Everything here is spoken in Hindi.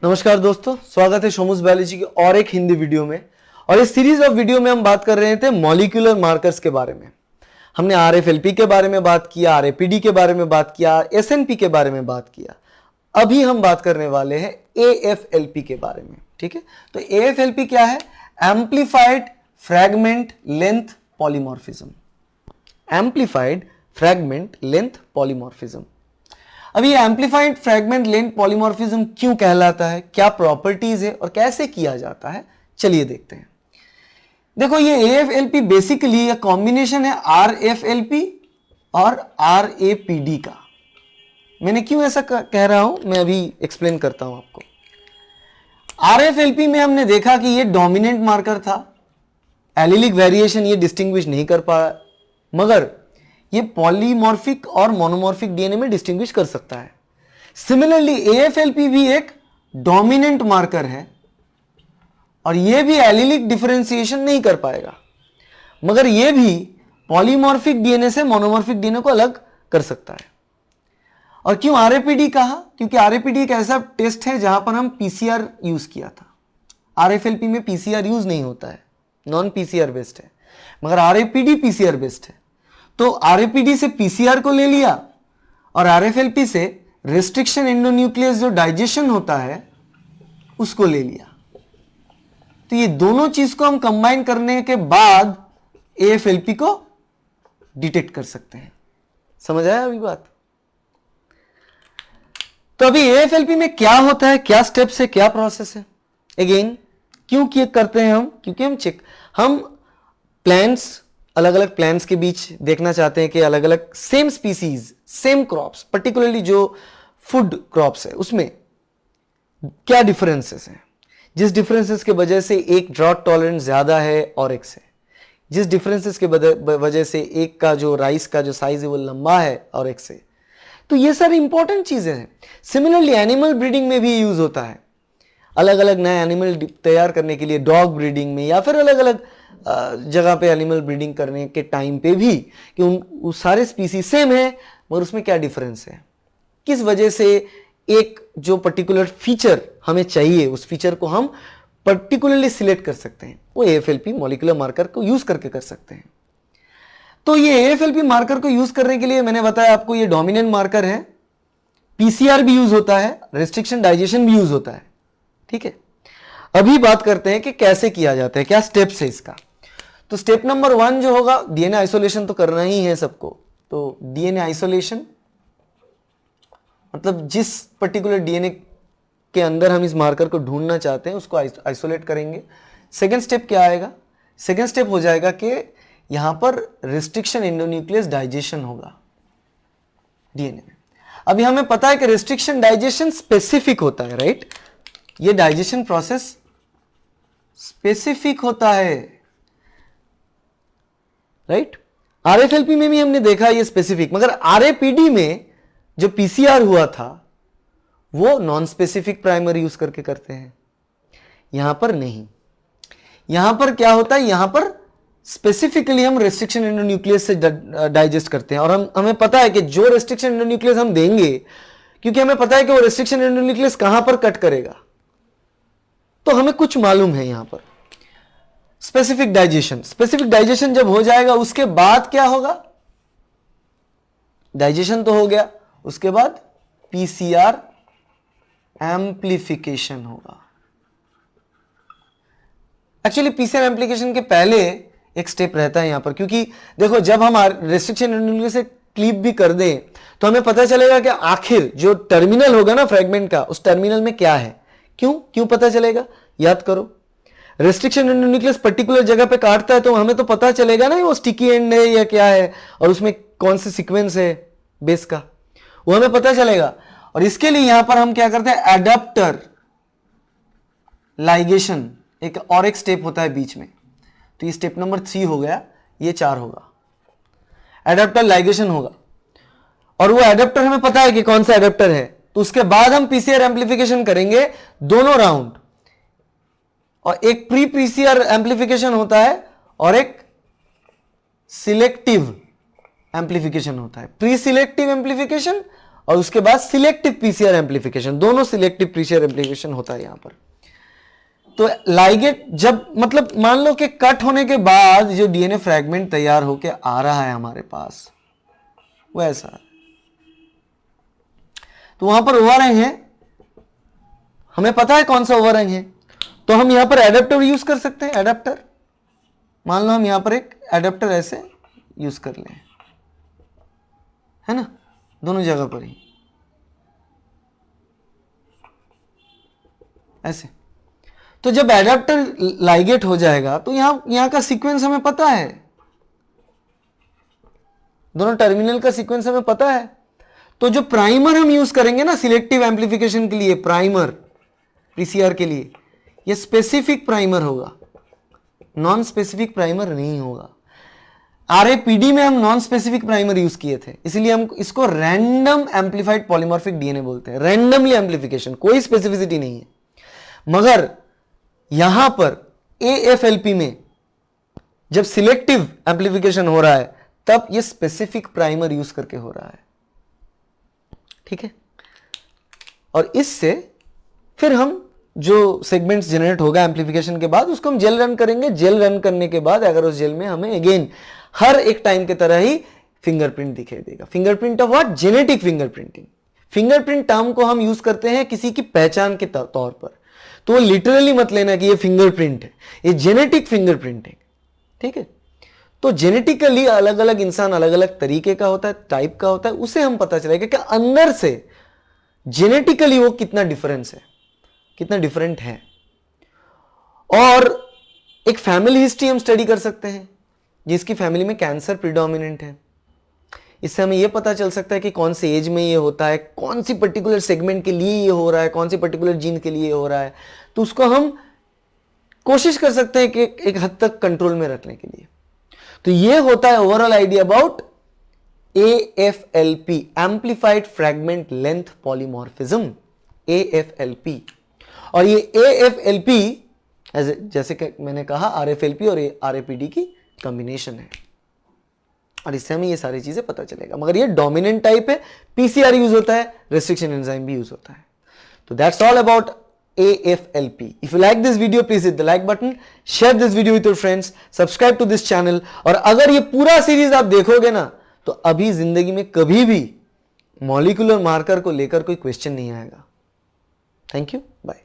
नमस्कार दोस्तों, स्वागत है शोमुस बायोलॉजी की और एक हिंदी वीडियो में। और इस सीरीज ऑफ वीडियो में हम बात कर रहे थे मॉलिक्यूलर मार्कर्स के बारे में। हमने RFLP के बारे में बात किया, RAPD के बारे में बात किया, SNP के बारे में बात किया। अभी हम बात करने वाले हैं AFLP के बारे में। ठीक है, तो AFLP क्या है? Amplified fragment length polymorphism. Amplified fragment length polymorphism. अब ये एम्प्लीफाइड फ्रैगमेंट लेंथ पॉलीमॉर्फिज्म क्यों कहलाता है, क्या प्रॉपर्टीज है और कैसे किया जाता है, चलिए देखते हैं। देखो, ये AFLP बेसिकली एक कॉम्बिनेशन है RFLP और RAPD का। मैंने क्यों ऐसा कह रहा हूं, मैं अभी एक्सप्लेन करता हूं आपको। RFLP में हमने देखा कि ये डोमिनेंट मार्कर था, एलिलिक वेरिएशन ये डिस्टिंग्विश नहीं कर पाया, मगर ये पॉलीमॉर्फिक और मोनोमॉर्फिक डीएनए में डिस्टिंग्विश कर सकता है। सिमिलरली AFLP भी एक डोमिनेंट मार्कर है और ये भी एलिलिक डिफरेंशिएशन नहीं कर पाएगा, मगर ये भी पॉलीमॉर्फिक डीएनए से मोनोमॉर्फिक डीएनए को अलग कर सकता है। और क्यों RAPD कहा? क्योंकि RAPD एक ऐसा टेस्ट है जहां पर हम PCR यूज किया था। RFLP में PCR यूज नहीं होता है, नॉन PCR बेस्ड है, मगर RAPD PCR बेस्ड है। तो RAPD से PCR को ले लिया और RFLP से रेस्ट्रिक्शन एंडोन्यूक्लियस जो डाइजेशन होता है उसको ले लिया। तो ये दोनों चीज को हम कंबाइन करने के बाद AFLP को डिटेक्ट कर सकते हैं। समझ आया अभी बात? तो अभी AFLP में क्या होता है, क्या स्टेप्स है, क्या प्रोसेस है? अगेन क्यों करते हैं हम? क्योंकि हम प्लांट्स, अलग अलग प्लांट्स के बीच देखना चाहते हैं कि अलग अलग same species, same crops, particularly जो फूड क्रॉप्स है उसमें क्या डिफरेंसेस हैं। जिस डिफरेंसेस के वजह से एक ड्रॉट टॉलरेंस ज्यादा है और एक से, जिस डिफरेंसेस के वजह से एक का जो राइस का जो साइज है वो लंबा है और एक से। तो ये सारी इंपॉर्टेंट चीजें हैं। सिमिलरली एनिमल ब्रीडिंग में भी यूज होता है, अलग अलग नए एनिमल तैयार करने के लिए, डॉग ब्रीडिंग में या फिर अलग अलग जगह पे एनिमल ब्रीडिंग करने के टाइम पे भी, कि उन सारे स्पीसीज सेम है मगर उसमें क्या डिफरेंस है, किस वजह से एक जो पर्टिकुलर फीचर हमें चाहिए उस फीचर को हम पर्टिकुलरली सिलेक्ट कर सकते हैं। वो AFLP मॉलिक्यूलर मार्कर को यूज करके कर सकते हैं। तो ये AFLP मार्कर को यूज करने के लिए मैंने बताया आपको, ये डोमिनेंट मार्कर है, PCR भी यूज होता है, रेस्ट्रिक्शन डाइजेशन भी यूज होता है। ठीक है, अभी बात करते हैं कि कैसे किया जाता है, क्या स्टेप्स है इसका। तो स्टेप नंबर 1 जो होगा, DNA आइसोलेशन तो करना ही है सबको। तो DNA आइसोलेशन मतलब जिस पर्टिकुलर DNA के अंदर हम इस मार्कर को ढूंढना चाहते हैं उसको आइसोलेट करेंगे। सेकेंड स्टेप क्या आएगा? सेकेंड स्टेप हो जाएगा कि यहां पर रेस्ट्रिक्शन एंडोन्यूक्लियस डाइजेशन होगा DNA में। अभी हमें पता है कि रेस्ट्रिक्शन डाइजेशन स्पेसिफिक होता है, राइट? ये डाइजेशन प्रोसेस स्पेसिफिक होता है, राइट? RFLP में भी हमने देखा ये स्पेसिफिक, मगर RAPD में जो PCR हुआ था वो नॉन स्पेसिफिक प्राइमर यूज करके करते हैं, यहां पर नहीं। यहां पर क्या होता है, यहां पर स्पेसिफिकली हम रेस्ट्रिक्शन एंडोन्यूक्लियस से डाइजेस्ट करते हैं। और हमें पता है कि जो रेस्ट्रिक्शन एंडोन्यूक्लियस हम देंगे, क्योंकि हमें पता है कि वो रेस्ट्रिक्शन एंडोन्यूक्लियस कहां पर कट करेगा, तो हमें कुछ मालूम है यहां पर। स्पेसिफिक डाइजेशन जब हो जाएगा उसके बाद क्या होगा? डाइजेशन तो हो गया, उसके बाद PCR एम्प्लीफिकेशन होगा। एक्चुअली PCR एम्प्लीफिकेशन के पहले एक स्टेप रहता है यहां पर, क्योंकि देखो जब हम रेस्ट्रिक्शन एंडोन्यूक्लियस से क्लीप भी कर दें तो हमें पता चलेगा कि आखिर जो टर्मिनल होगा ना फ्रेगमेंट का, उस टर्मिनल में क्या है। क्यों पता चलेगा? याद करो, रेस्ट्रिक्शन एंडोन्यूक्लियस पर्टिकुलर जगह पे काटता है तो हमें तो पता चलेगा ना वो स्टिकी एंड है या क्या है, और उसमें कौन से सीक्वेंस है बेस का, वो हमें पता चलेगा। और इसके लिए यहां पर हम क्या करते हैं, एडाप्टर लाइगेशन एक और एक स्टेप होता है बीच में। तो ये स्टेप नंबर 3 हो गया, ये 4 होगा, एडाप्टर लाइगेशन होगा। और वो एडाप्टर हमें पता है कि कौन सा एडाप्टर है, तो उसके बाद हम PCR एम्प्लीफिकेशन करेंगे दोनों राउंड। और एक प्री PCR एम्प्लीफिकेशन होता है और एक सिलेक्टिव एम्प्लीफिकेशन होता है। प्री सिलेक्टिव एम्प्लीफिकेशन और उसके बाद सिलेक्टिव पीसीआर एम्प्लीफिकेशन, दोनों सिलेक्टिव पीसीआर एम्प्लीफिकेशन होता है यहां पर। तो लाइगेट जब मतलब मान लो कि कट होने के बाद जो डीएनए फ्रैगमेंट तैयार होके आ रहा है हमारे पास वो ऐसा है, तो वहां पर ओवरहैंग है, हमें पता है कौन सा ओवरहैंग है, तो हम यहां पर एडेप्टर यूज कर सकते हैं। एडेप्टर मान लो हम यहां पर एक एडेप्टर ऐसे यूज कर लें, है ना, दोनों जगह पर ही ऐसे। तो जब एडेप्टर लाइगेट हो जाएगा तो यहां का सीक्वेंस हमें पता है, दोनों टर्मिनल का सीक्वेंस हमें पता है। तो जो प्राइमर हम यूज करेंगे ना सिलेक्टिव एम्प्लीफिकेशन के लिए, प्राइमर पीसीआर के लिए, ये स्पेसिफिक प्राइमर होगा, नॉन स्पेसिफिक प्राइमर नहीं होगा। आरएपीडी में हम नॉन स्पेसिफिक प्राइमर यूज किए थे, इसलिए हम इसको रैंडम एम्प्लीफाइड पॉलीमॉर्फिक डीएनए बोलते हैं। रैंडमली एम्प्लीफिकेशन, कोई स्पेसिफिसिटी नहीं है। मगर यहां पर एएफएलपी में जब सिलेक्टिव एम्प्लीफिकेशन हो रहा है तब ये स्पेसिफिक प्राइमर यूज करके हो रहा है, ठीक है। और इससे फिर हम जो सेगमेंट्स जनरेट होगा एम्प्लीफिकेशन के बाद उसको हम जेल रन करेंगे। जेल रन करने के बाद अगर उस जेल में हमें अगेन हर एक टाइम की तरह ही फिंगरप्रिंट दिखाई देगा। Fingerprint of what? Genetic fingerprinting. Fingerprint term को हम यूज करते हैं किसी की पहचान के तौर पर, तो लिटरली मत लेना कि ये फिंगरप्रिंट है, ये जेनेटिक फिंगरप्रिंट है, ठीक है। तो जेनेटिकली अलग अलग इंसान अलग अलग तरीके का होता है, टाइप का होता है, उसे हम पता चलेगा कि अंदर से जेनेटिकली वो कितना डिफरेंस है, कितना डिफरेंट है। और एक फैमिली हिस्ट्री हम स्टडी कर सकते हैं, जिसकी फैमिली में कैंसर प्रीडोमिनेंट है। इससे हमें यह पता चल सकता है कि कौन से एज में ये होता है, कौन सी पर्टिकुलर सेगमेंट के लिए ये हो रहा है, कौन सी पर्टिकुलर जीन के लिए हो रहा है। तो उसको हम कोशिश कर सकते हैं कि एक हद तक कंट्रोल में रखने के लिए। तो ये होता है overall idea about AFLP, amplified fragment length polymorphism, AFLP। और ये AFLP जैसे कि मैंने कहा RFLP और RAPD की कॉम्बिनेशन है, और इससे हमें ये सारी चीजें पता चलेगा। मगर ये डोमिनेंट टाइप है, पीसीआर यूज होता है, रेस्ट्रिक्शन एंजाइम भी यूज होता है। तो that's all about AFLP. If you like this video, please hit the like button, share this video with your friends, subscribe to this channel. और अगर ये पूरा सीरीज आप देखोगे ना तो अभी जिंदगी में कभी भी मॉलिक्यूलर मार्कर को लेकर कोई क्वेश्चन नहीं आएगा। Thank you, bye.